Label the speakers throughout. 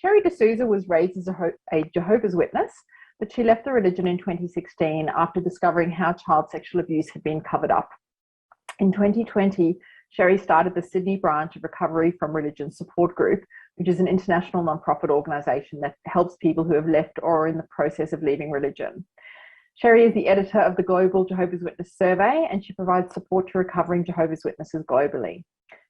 Speaker 1: Sherrie D Souza was raised as a Jehovah's Witness, but she left the religion in 2016 after discovering how child sexual abuse had been covered up. In 2020, Sherrie started the Sydney branch of Recovery from Religion Support Group, which is an international non-profit organisation that helps people who have left or are in the process of leaving religion. Sherrie is the editor of the Global Jehovah's Witness Survey, and she provides support to recovering Jehovah's Witnesses globally.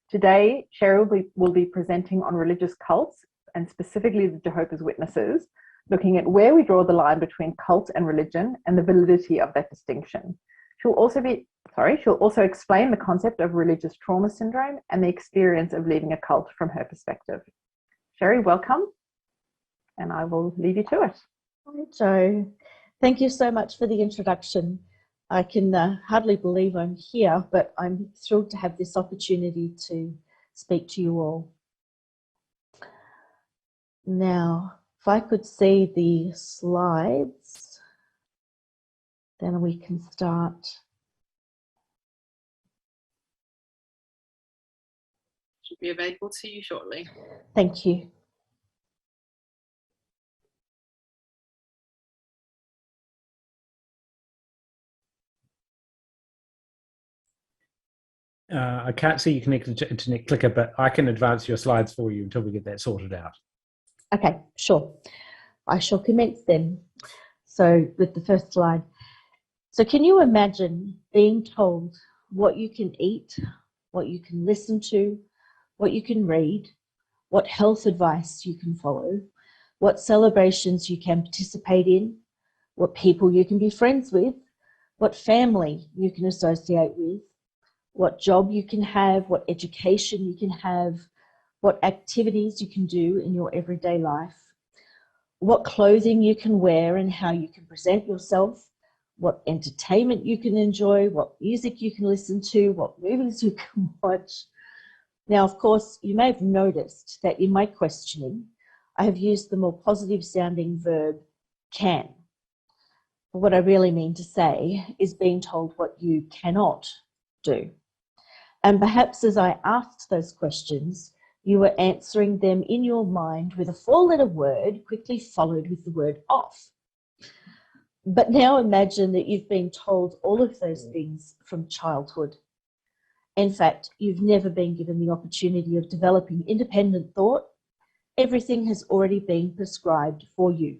Speaker 1: Today, Sherrie will be presenting on religious cults, and specifically the Jehovah's Witnesses, looking at where we draw the line between cult and religion and the validity of that distinction. She'll also explain the concept of religious trauma syndrome and the experience of leaving a cult from her perspective. Sherrie, welcome, and I will leave you to it.
Speaker 2: Hi, Jo. Thank you so much for the introduction. I can hardly believe I'm here, but I'm thrilled to have this opportunity to speak to you all. Now, if I could see the slides, then we can start.
Speaker 3: Should be available to you shortly.
Speaker 2: Thank you.
Speaker 4: I can't see you connect to the internet clicker, but I can advance your slides for you until we get that sorted out.
Speaker 2: Okay, sure. I shall commence then. So with the first slide. So can you imagine being told what you can eat, what you can listen to, what you can read, what health advice you can follow, what celebrations you can participate in, what people you can be friends with, what family you can associate with, what job you can have, what education you can have, what activities you can do in your everyday life, what clothing you can wear and how you can present yourself, what entertainment you can enjoy, what music you can listen to, what movies you can watch. Now, of course, you may have noticed that in my questioning, I have used the more positive sounding verb can. But what I really mean to say is being told what you cannot do. And perhaps as I asked those questions, you were answering them in your mind with a four-letter word quickly followed with the word off. But now imagine that you've been told all of those things from childhood. In fact, you've never been given the opportunity of developing independent thought. Everything has already been prescribed for you.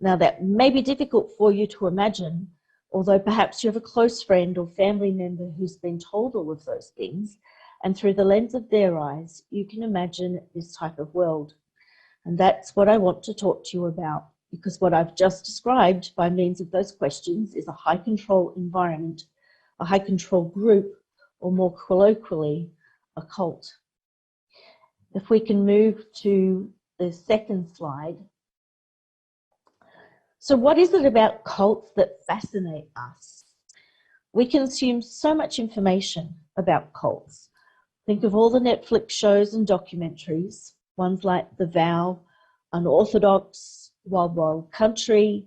Speaker 2: Now, that may be difficult for you to imagine, although perhaps you have a close friend or family member who's been told all of those things, and through the lens of their eyes, you can imagine this type of world. And that's what I want to talk to you about, because what I've just described by means of those questions is a high control environment, a high control group, or more colloquially, a cult. If we can move to the second slide. So what is it about cults that fascinate us? We consume so much information about cults. Think of all the Netflix shows and documentaries, ones like The Vow, Unorthodox, Wild Wild Country,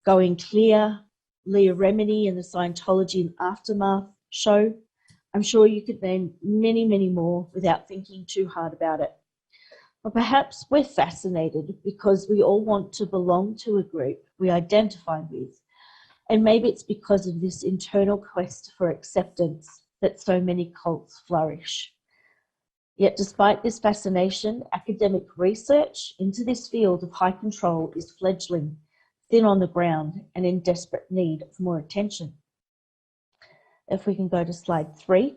Speaker 2: Going Clear, Leah Remini and the Scientology and Aftermath show. I'm sure you could name many, many more without thinking too hard about it. Or perhaps we're fascinated because we all want to belong to a group we identify with. And maybe it's because of this internal quest for acceptance that so many cults flourish. Yet despite this fascination, academic research into this field of high control is fledgling, thin on the ground, and in desperate need of more attention. If we can go to slide 3.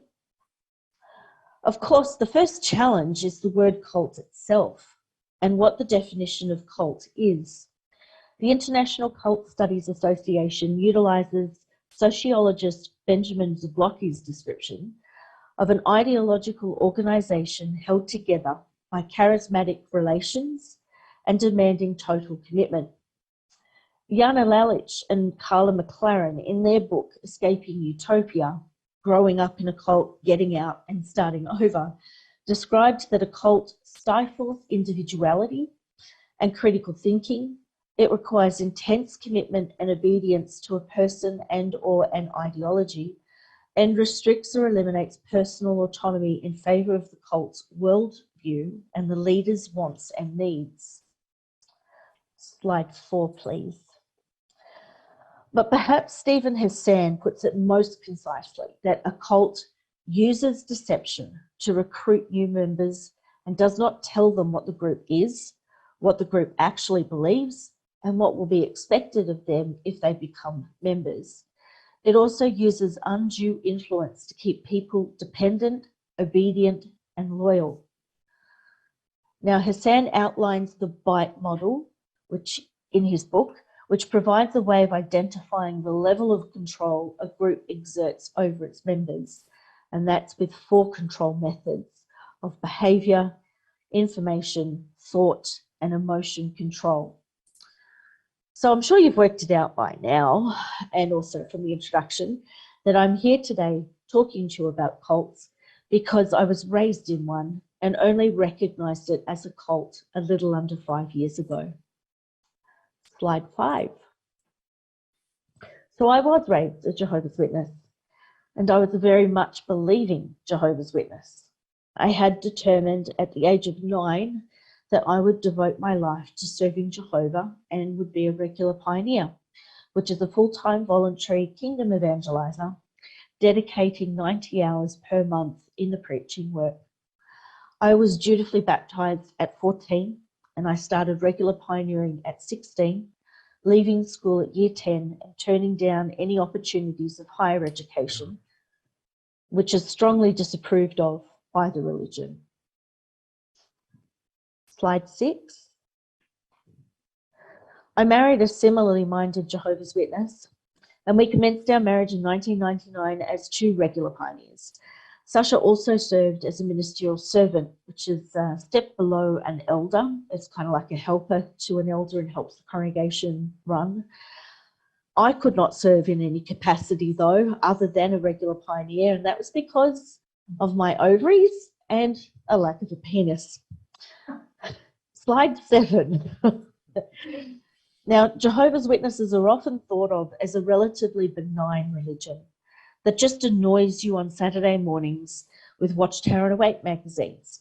Speaker 2: Of course, the first challenge is the word cult itself and what the definition of cult is. The International Cult Studies Association utilizes sociologist Benjamin Zablocki's description of an ideological organization held together by charismatic relations and demanding total commitment. Jana Lalich and Carla McLaren, in their book Escaping Utopia, Growing Up in a Cult, Getting Out and Starting Over, described that a cult stifles individuality and critical thinking. It requires intense commitment and obedience to a person and or an ideology, and restricts or eliminates personal autonomy in favor of the cult's world view and the leader's wants and needs. Slide 4, please. But perhaps Stephen Hassan puts it most concisely, that a cult uses deception to recruit new members and does not tell them what the group is, what the group actually believes, and what will be expected of them if they become members. It also uses undue influence to keep people dependent, obedient, and loyal. Now, Hassan outlines the bite model, which in his book, which provides a way of identifying the level of control a group exerts over its members, and that's with 4 control methods of behaviour, information, thought, and emotion control. So I'm sure you've worked it out by now, and also from the introduction, that I'm here today talking to you about cults because I was raised in one and only recognised it as a cult a little under 5 years ago. Slide 5. So I was raised a Jehovah's Witness, and I was a very much believing Jehovah's Witness. I had determined at the age of 9 that I would devote my life to serving Jehovah and would be a regular pioneer, which is a full-time voluntary kingdom evangelizer, dedicating 90 hours per month in the preaching work. I was dutifully baptised at 14, and I started regular pioneering at 16, leaving school at year 10 and turning down any opportunities of higher education, which is strongly disapproved of by the religion. Slide 6. I married a similarly minded Jehovah's Witness, and we commenced our marriage in 1999 as 2 regular pioneers. Sasha also served as a ministerial servant, which is a step below an elder. It's kind of like a helper to an elder and helps the congregation run. I could not serve in any capacity, though, other than a regular pioneer, and that was because of my ovaries and a lack of a penis. Slide 7. Now, Jehovah's Witnesses are often thought of as a relatively benign religion that just annoys you on Saturday mornings with Watchtower and Awake magazines.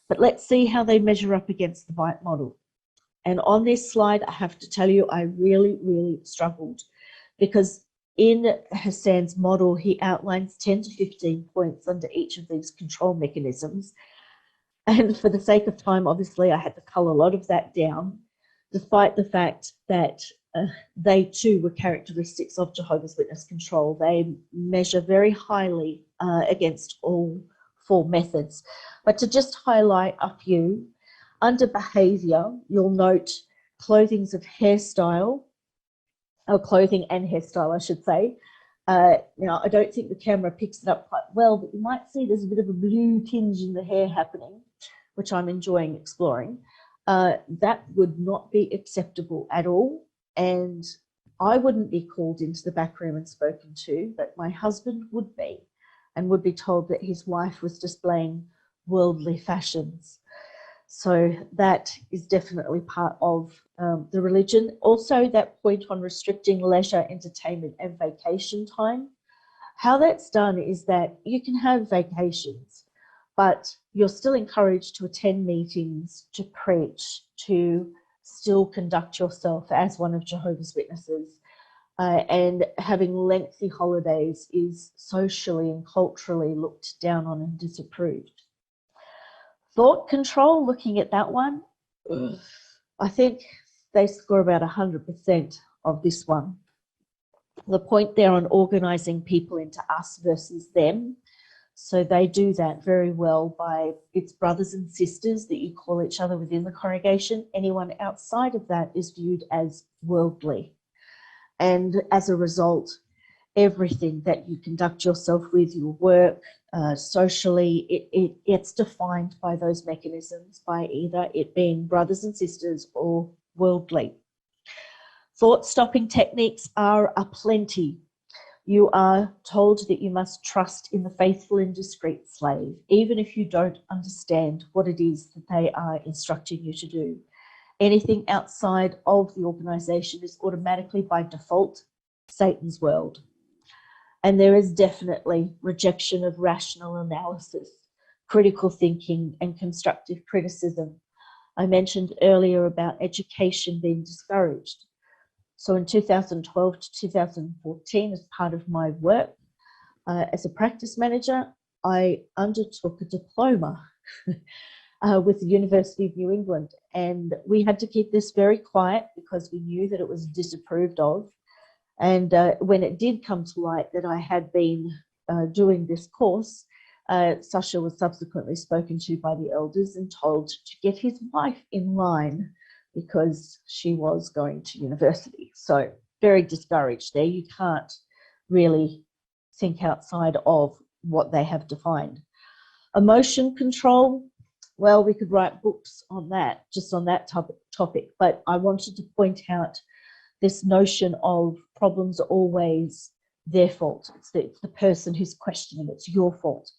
Speaker 2: But let's see how they measure up against the bite model. And on this slide, I have to tell you, I really, really struggled because in Hassan's model, he outlines 10 to 15 points under each of these control mechanisms. And for the sake of time, obviously, I had to cull a lot of that down, despite the fact that they too were characteristics of Jehovah's Witness control. They measure very highly against all 4 methods. But to just highlight a few, under behaviour, you'll note clothing and hairstyle, I should say. Now, I don't think the camera picks it up quite well, but you might see there's a bit of a blue tinge in the hair happening, which I'm enjoying exploring. That would not be acceptable at all. And I wouldn't be called into the back room and spoken to, but my husband would be, and would be told that his wife was displaying worldly fashions. So that is definitely part of the religion. Also, that point on restricting leisure, entertainment, and vacation time. How that's done is that you can have vacations, but you're still encouraged to attend meetings, to preach, to still conduct yourself as one of Jehovah's Witnesses. And having lengthy holidays is socially and culturally looked down on and disapproved. Thought control, looking at that one, I think they score about 100% of this one. The point there on organising people into us versus them. So they do that very well by its brothers and sisters that you call each other within the congregation. Anyone outside of that is viewed as worldly. And as a result, everything that you conduct yourself with, your work, socially, it's defined by those mechanisms, by either it being brothers and sisters or worldly. Thought-stopping techniques are aplenty. You are told that you must trust in the faithful and discreet slave, even if you don't understand what it is that they are instructing you to do. Anything outside of the organisation is automatically, by default, Satan's world. And there is definitely rejection of rational analysis. critical thinking, and constructive criticism. I mentioned earlier about education being discouraged. So in 2012 to 2014, as part of my work as a practice manager, I undertook a diploma with the University of New England. And we had to keep this very quiet because we knew that it was disapproved of. And when it did come to light that I had been doing this course, Sasha was subsequently spoken to by the elders and told to get his wife in line because she was going to university. So very discouraged there. You can't really think outside of what they have defined. Emotion control, well, we could write books on that, just on that topic, but I wanted to point out this notion of problems are always their fault. It's the person who's questioning, it's your fault.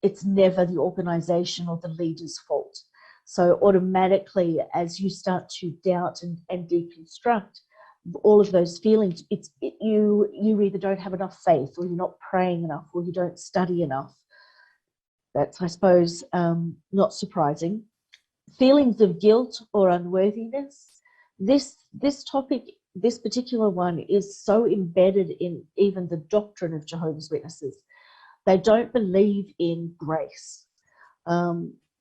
Speaker 2: It's never the organization or the leader's fault. So automatically, as you start to doubt and deconstruct all of those feelings, you either don't have enough faith, or you're not praying enough, or you don't study enough. That's, I suppose, not surprising. Feelings of guilt or unworthiness. This topic, this particular one, is so embedded in even the doctrine of Jehovah's Witnesses. They don't believe in grace.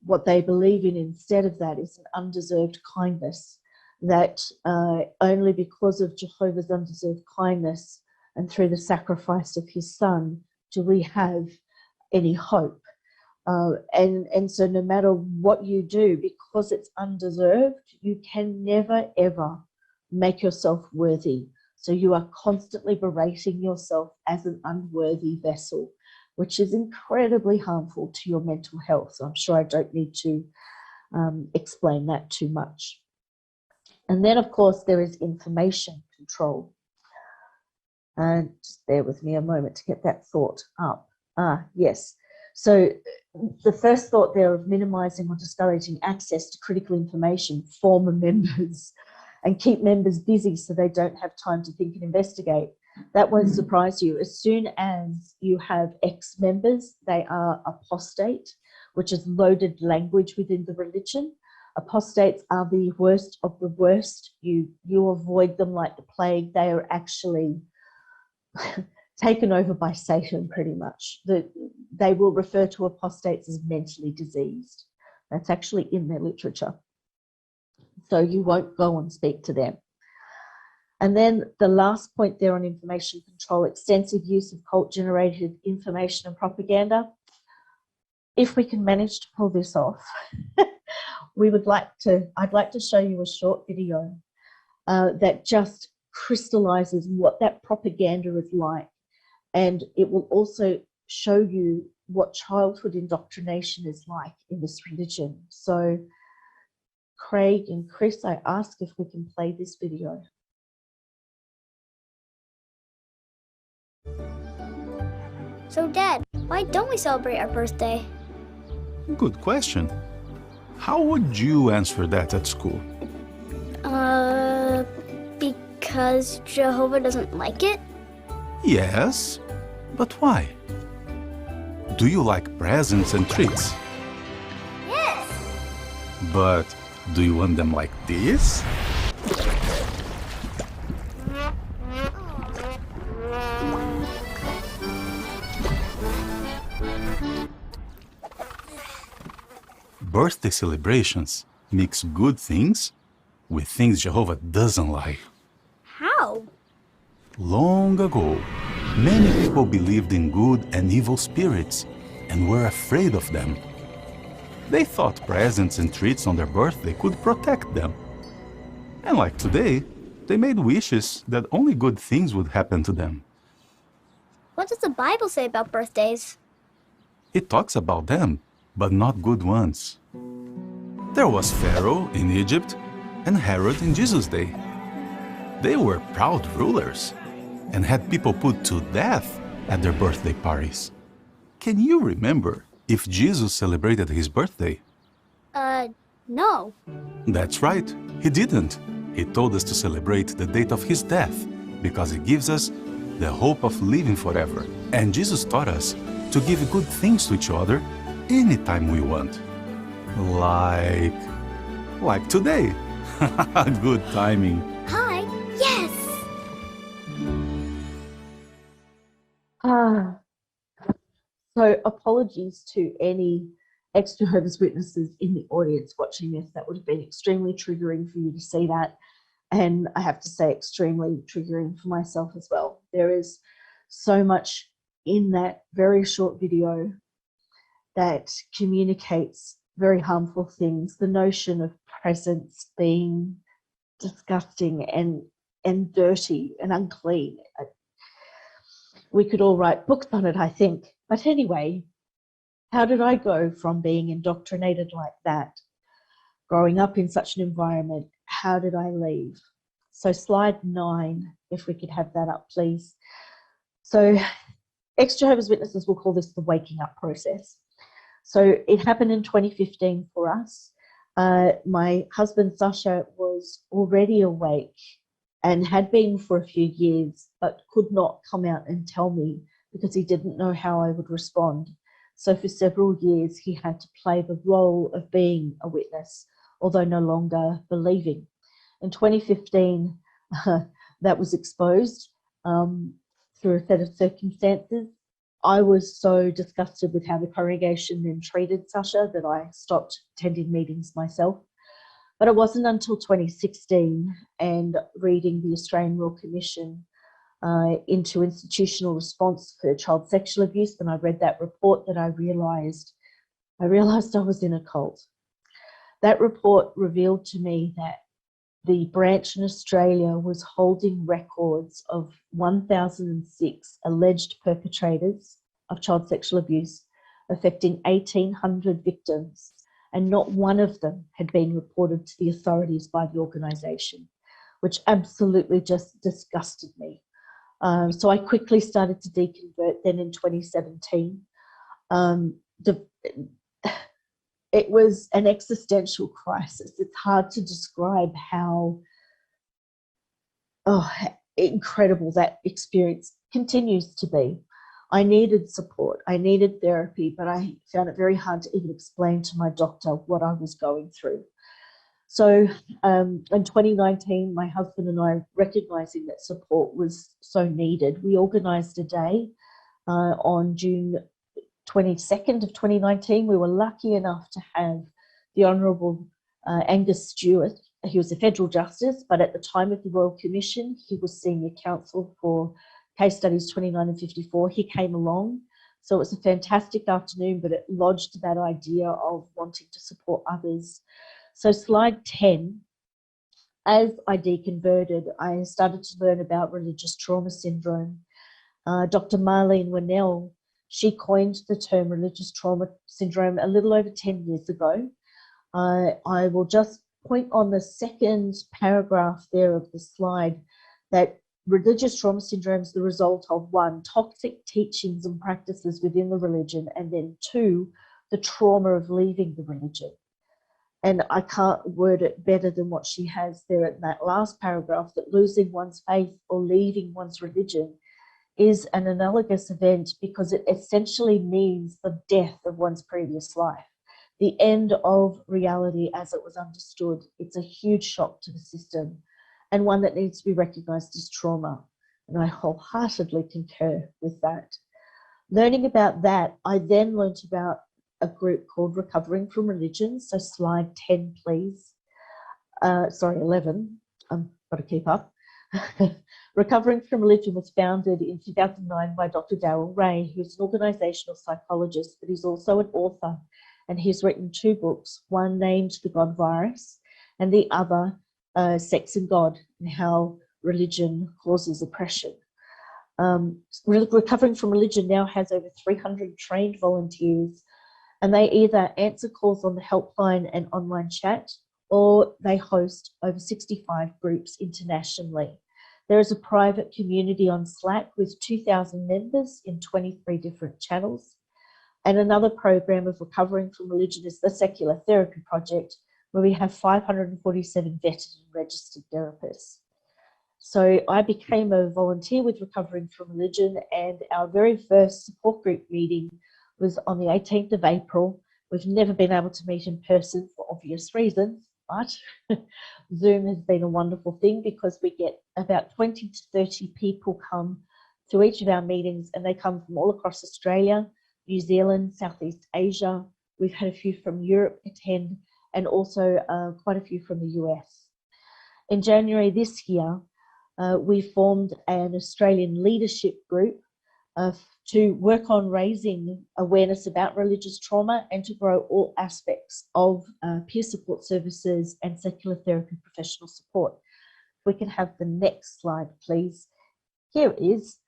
Speaker 2: What they believe in instead of that is an undeserved kindness, that only because of Jehovah's undeserved kindness and through the sacrifice of his son do we have any hope. And so no matter what you do, because it's undeserved, you can never, ever make yourself worthy. So you are constantly berating yourself as an unworthy vessel, which is incredibly harmful to your mental health. So I'm sure I don't need to explain that too much. And then, of course, there is information control. And just bear with me a moment to get that thought up. Yes. So the first thought there of minimizing or discouraging access to critical information for members and keep members busy so they don't have time to think and investigate. That won't surprise you. As soon as you have ex-members, they are apostate, which is loaded language within the religion. Apostates are the worst of the worst. You avoid them like the plague. They are actually taken over by Satan, pretty much. They will refer to apostates as mentally diseased. That's actually in their literature. So you won't go and speak to them. And then the last point there on information control, extensive use of cult-generated information and propaganda. If we can manage to pull this off, I'd like to show you a short video that just crystallizes what that propaganda is like. And it will also show you what childhood indoctrination is like in this religion. So Craig and Chris, I ask if we can play this video.
Speaker 5: So, Dad, why don't we celebrate our birthday?
Speaker 6: Good question. How would you answer that at school?
Speaker 5: Because Jehovah doesn't like it?
Speaker 6: Yes, but why? Do you like presents and treats?
Speaker 5: Yes!
Speaker 6: But do you want them like this? Birthday celebrations mix good things with things Jehovah doesn't like.
Speaker 5: How?
Speaker 6: Long ago, many people believed in good and evil spirits and were afraid of them. They thought presents and treats on their birthday could protect them. And like today, they made wishes that only good things would happen to them.
Speaker 5: What does the Bible say about birthdays?
Speaker 6: It talks about them, but not good ones. There was Pharaoh in Egypt and Herod in Jesus' day. They were proud rulers and had people put to death at their birthday parties. Can you remember if Jesus celebrated his birthday?
Speaker 5: No.
Speaker 6: That's right, he didn't. He told us to celebrate the date of his death because it gives us the hope of living forever. And Jesus taught us to give good things to each other anytime we want. Like today. Good timing.
Speaker 5: Hi, yes!
Speaker 2: So apologies to any ex-Jehovah's Witnesses in the audience watching this. That would have been extremely triggering for you to see that. And I have to say extremely triggering for myself as well. There is so much in that very short video that communicates very harmful things. The notion of presence being disgusting and dirty and unclean. We could all write books on it, I think. But anyway, how did I go from being indoctrinated like that, growing up in such an environment? How did I leave? So slide 9, if we could have that up, please. So ex-Jehovah's Witnesses will call this the waking up process. So it happened in 2015 for us. My husband, Sasha, was already awake and had been for a few years, but could not come out and tell me because he didn't know how I would respond. So for several years, he had to play the role of being a witness, although no longer believing. In 2015, that was exposed through a set of circumstances. I was so disgusted with how the congregation then treated Sasha that I stopped attending meetings myself. But it wasn't until 2016 and reading the Australian Royal Commission into institutional response for child sexual abuse, when I read that report, that I realised I was in a cult. That report revealed to me that the branch in Australia was holding records of 1,006 alleged perpetrators of child sexual abuse, affecting 1,800 victims, and not one of them had been reported to the authorities by the organisation, which absolutely just disgusted me. So I quickly started to deconvert then in 2017. It was an existential crisis. It's hard to describe how incredible that experience continues to be. I needed support. I needed therapy, but I found it very hard to even explain to my doctor what I was going through. So in 2019, my husband and I, recognising that support was so needed, we organised a day on June 22nd of 2019. We were lucky enough to have the Honourable Angus Stewart. He was a federal justice, but at the time of the Royal Commission, he was senior counsel for Case Studies 29 and 54. He came along. So it was a fantastic afternoon, but it lodged that idea of wanting to support others. So slide 10, as I deconverted, I started to learn about religious trauma syndrome. Dr. Marlene Winnell, she coined the term religious trauma syndrome a little over 10 years ago. I will just point on the second paragraph there of the slide that religious trauma syndrome is the result of 1, toxic teachings and practices within the religion, and then 2, the trauma of leaving the religion. And I can't word it better than what she has there in that last paragraph, that losing one's faith or leaving one's religion is an analogous event because it essentially means the death of one's previous life, the end of reality as it was understood. It's a huge shock to the system and one that needs to be recognised as trauma. And I wholeheartedly concur with that. Learning about that, I then learnt about a group called Recovering from Religion. So slide 10, please. 11. I've got to keep up. Recovering from Religion was founded in 2009 by Dr. Darryl Ray, who's an organisational psychologist, but he's also an author. And he's written 2 books, one named The God Virus, and the other, Sex and God, and How Religion Causes Oppression. Recovering from Religion now has over 300 trained volunteers, and they either answer calls on the helpline and online chat, or they host over 65 groups internationally. There is a private community on Slack with 2,000 members in 23 different channels. And another program of Recovering from Religion is the Secular Therapy Project, where we have 547 vetted and registered therapists. So I became a volunteer with Recovering from Religion, and our very first support group meeting was on the 18th of April. We've never been able to meet in person for obvious reasons, but Zoom has been a wonderful thing because we get about 20 to 30 people come to each of our meetings, and they come from all across Australia, New Zealand, Southeast Asia. We've had a few from Europe attend, and also quite a few from the US. In January this year, we formed an Australian leadership group to work on raising awareness about religious trauma and to grow all aspects of peer support services and secular therapy professional support. If we can have the next slide, please. Here is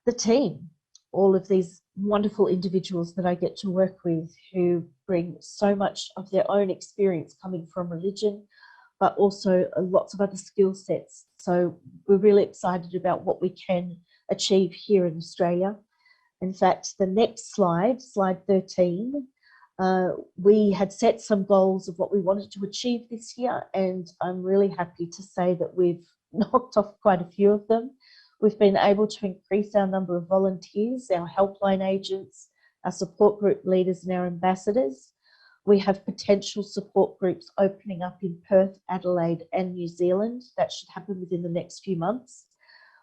Speaker 2: the team, all of these wonderful individuals that I get to work with who bring so much of their own experience coming from religion, but also lots of other skill sets. So we're really excited about what we can achieve here in Australia. In fact, the next slide, slide 13, we had set some goals of what we wanted to achieve this year, and I'm really happy to say that we've knocked off quite a few of them. We've been able to increase our number of volunteers, our helpline agents, our support group leaders, and our ambassadors. We have potential support groups opening up in Perth, Adelaide, and New Zealand. That should happen within the next few months.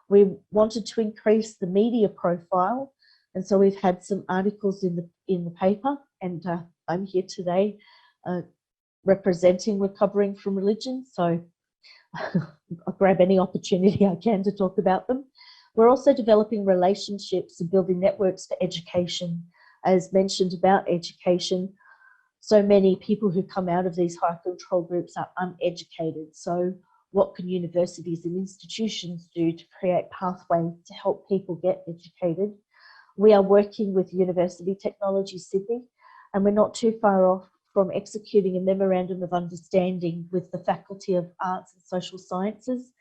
Speaker 2: We wanted to increase the media profile, and so we've had some articles in the paper, and I'm here today representing Recovering from Religion, so I'll grab any opportunity I can to talk about them. We're also developing relationships and building networks for education. As mentioned about education, so many people who come out of these high control groups are uneducated. So what can universities and institutions do to create pathways to help people get educated? We are working with University Technology Sydney, and we're not too far off from executing a memorandum of understanding with the Faculty of Arts and Social Sciences,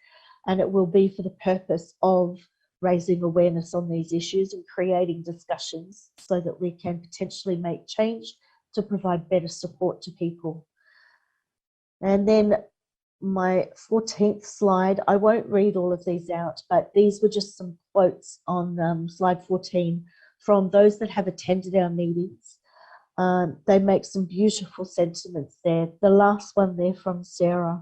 Speaker 2: and it will be for the purpose of raising awareness on these issues and creating discussions so that we can potentially make change to provide better support to people. And then my 14th slide, I won't read all of these out, but these were just some quotes on slide 14 from those that have attended our meetings. They make some beautiful sentiments there. The last one there from Sarah,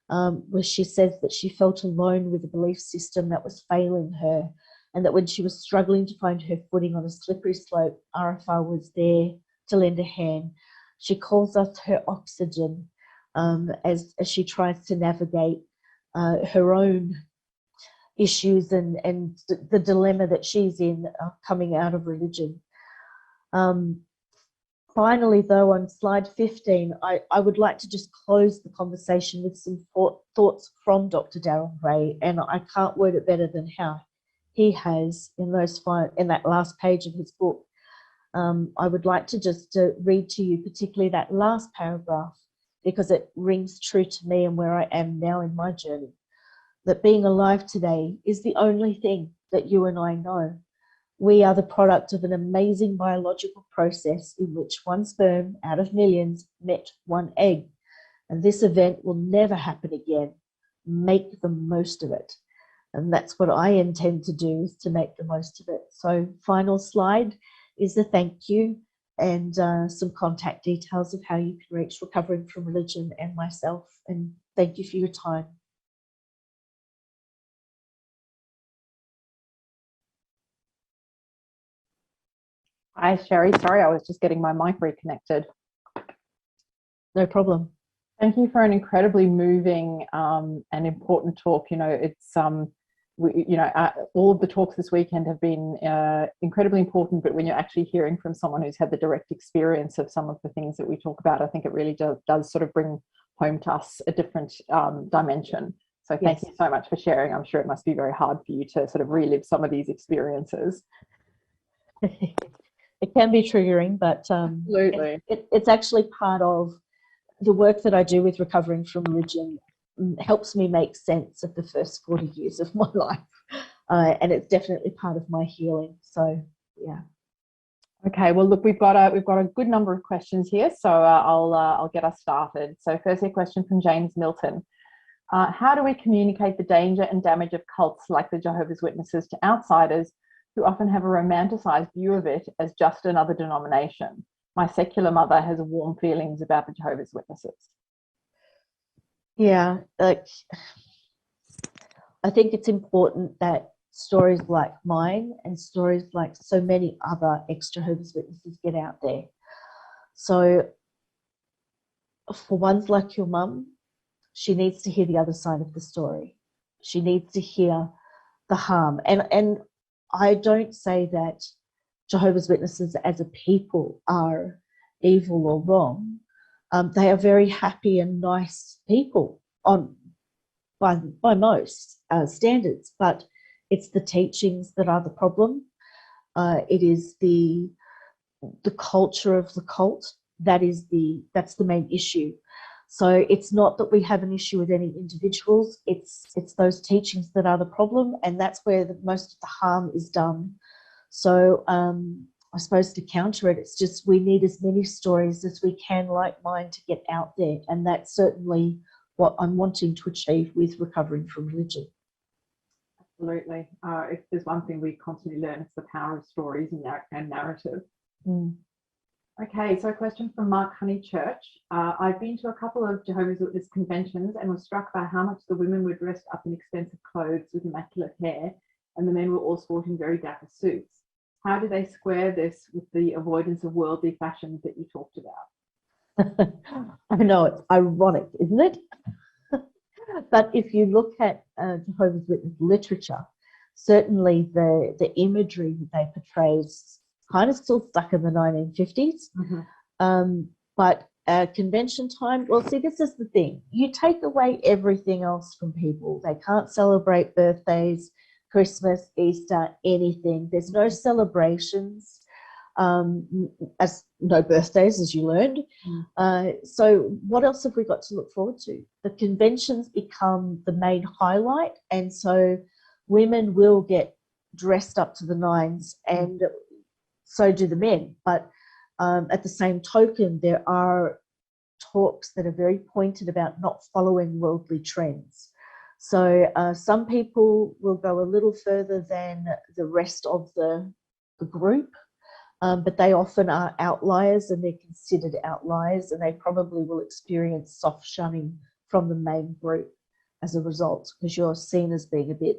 Speaker 2: where she says that she felt alone with a belief system that was failing her, and that when she was struggling to find her footing on a slippery slope, RFR was there to lend a hand. She calls us her oxygen as she tries to navigate her own issues and the dilemma that she's in coming out of religion. Finally, though, on slide 15, I would like to just close the conversation with some thoughts from Dr. Darren Gray, and I can't word it better than how he has in that last page of his book. I would like to just read to you particularly that last paragraph, because it rings true to me and where I am now in my journey, that being alive today is the only thing that you and I know. We are the product of an amazing biological process in which one sperm out of millions met one egg. And this event will never happen again. Make the most of it. And that's what I intend to do, is to make the most of it. So final slide is a thank you and some contact details of how you can reach Recovering from Religion and myself. And thank you for your time.
Speaker 1: Hi, Sherrie. Sorry, I was just getting my mic reconnected.
Speaker 2: No problem.
Speaker 1: Thank you for an incredibly moving and important talk. You know, it's all of the talks this weekend have been incredibly important, but when you're actually hearing from someone who's had the direct experience of some of the things that we talk about, I think it really does sort of bring home to us a different dimension. So thank you so much for sharing. I'm sure it must be very hard for you to sort of relive some of these experiences.
Speaker 2: It can be triggering, but
Speaker 1: Absolutely.
Speaker 2: It's actually part of the work that I do with Recovering from Religion. Helps me make sense of the first 40 years of my life, and it's definitely part of my healing. So yeah.
Speaker 1: Okay, well look, we've got a good number of questions here, so I'll get us started. So firstly, a question from James Milton. How do we communicate the danger and damage of cults like the Jehovah's Witnesses to outsiders who often have a romanticized view of it as just another denomination? My secular mother has warm feelings about the Jehovah's Witnesses.
Speaker 2: Yeah, like, I think it's important that stories like mine and stories like so many other ex-Jehovah's Witnesses get out there. So for ones like your mum, she needs to hear the other side of the story. She needs to hear the harm. And I don't say that Jehovah's Witnesses as a people are evil or wrong. They are very happy and nice people by most standards, but it's the teachings that are the problem. It is the culture of the cult that's the main issue. So it's not that we have an issue with any individuals, it's those teachings that are the problem, and that's where most of the harm is done. So I suppose to counter it, it's just we need as many stories as we can like mine to get out there, and that's certainly what I'm wanting to achieve with Recovering from Religion.
Speaker 1: Absolutely. If there's one thing we constantly learn, it's the power of stories and narrative.
Speaker 2: Mm.
Speaker 1: Okay, so a question from Mark Honeychurch. I've been to a couple of Jehovah's Witness conventions and was struck by how much the women were dressed up in expensive clothes with immaculate hair, and the men were all sporting very dapper suits. How do they square this with the avoidance of worldly fashions that you talked about?
Speaker 2: I know, it's ironic, isn't it? But if you look at Jehovah's Witness literature, certainly the imagery that they portray is kind of still stuck in the 1950s.
Speaker 1: Mm-hmm.
Speaker 2: But convention time, well, see, this is the thing. You take away everything else from people. They can't celebrate birthdays, Christmas, Easter, anything. There's no celebrations, as no birthdays, as you learned. So what else have we got to look forward to? The conventions become the main highlight, and so women will get dressed up to the nines, and so do the men. But at the same token, there are talks that are very pointed about not following worldly trends. So some people will go a little further than the rest of the group, but they often are outliers, and they're considered outliers, and they probably will experience soft shunning from the main group as a result, because you're seen as being a bit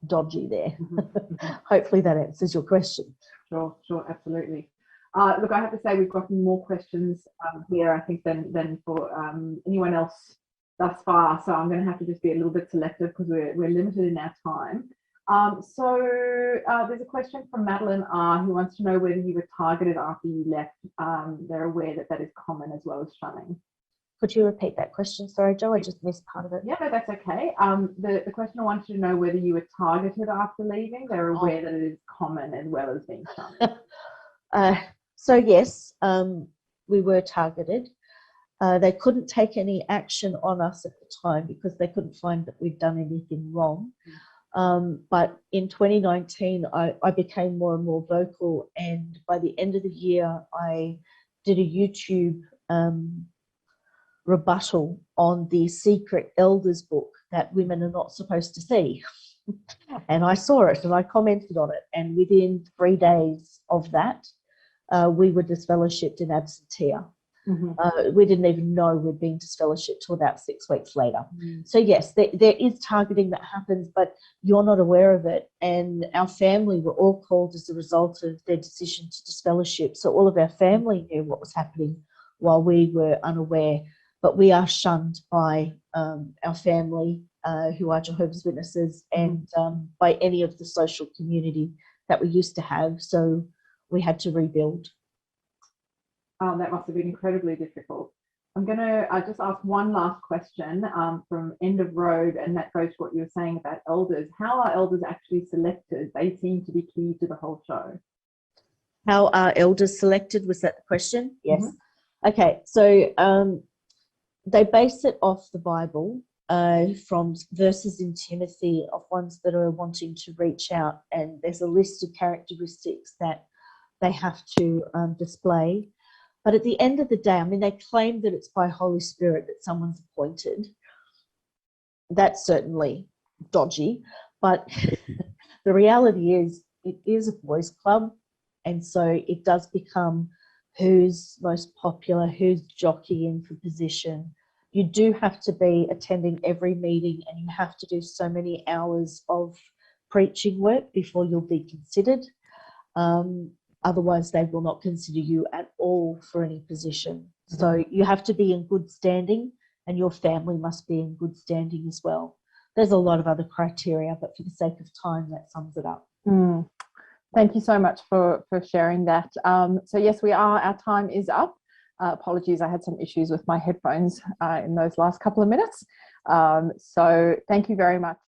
Speaker 2: dodgy there.
Speaker 1: Mm-hmm.
Speaker 2: Hopefully that answers your question.
Speaker 1: Sure, absolutely. Look, I have to say we've gotten more questions here, I think, than for anyone else thus far. So I'm going to have to just be a little bit selective because we're limited in our time. So there's a question from Madeline R, who wants to know whether you were targeted after you left. They're aware that is common as well as shunning.
Speaker 2: Could you repeat that question? Sorry, Joe, I just missed part of it.
Speaker 1: Yeah, no, that's okay. The questioner wants to know whether you were targeted after leaving. They're aware that it is common as well as being shunned.
Speaker 2: So yes, we were targeted. They couldn't take any action on us at the time because they couldn't find that we'd done anything wrong. But in 2019, I became more and more vocal, and by the end of the year, I did a YouTube rebuttal on the secret elders book that women are not supposed to see. And I saw it and I commented on it, and within 3 days of that, we were disfellowshipped in absentia.
Speaker 1: Mm-hmm.
Speaker 2: We didn't even know we'd been disfellowshipped till about 6 weeks later.
Speaker 1: Mm.
Speaker 2: So yes, there is targeting that happens, but you're not aware of it. And our family were all called as a result of their decision to disfellowship. So all of our family knew what was happening while we were unaware. But we are shunned by our family, who are Jehovah's Witnesses, and by any of the social community that we used to have. So we had to rebuild.
Speaker 1: That must have been incredibly difficult. I'm going to just ask one last question from End of Road, and that goes to what you were saying about elders. How are elders actually selected? They seem to be key to the whole show.
Speaker 2: How are elders selected? Was that the question? Yes.
Speaker 1: Mm-hmm.
Speaker 2: Okay, so they base it off the Bible, from verses in Timothy of ones that are wanting to reach out, and there's a list of characteristics that they have to display. But at the end of the day, I mean, they claim that it's by Holy Spirit that someone's appointed. that's certainly dodgy. But the reality is, it is a boys' club, and so it does become who's most popular, who's jockeying for position. You do have to be attending every meeting, and you have to do so many hours of preaching work before you'll be considered. Otherwise, they will not consider you at all for any position. So you have to be in good standing, and your family must be in good standing as well. There's a lot of other criteria, but for the sake of time, that sums it up.
Speaker 1: Thank you so much for sharing that. So yes, our time is up. Apologies, I had some issues with my headphones in those last couple of minutes. So thank you very much.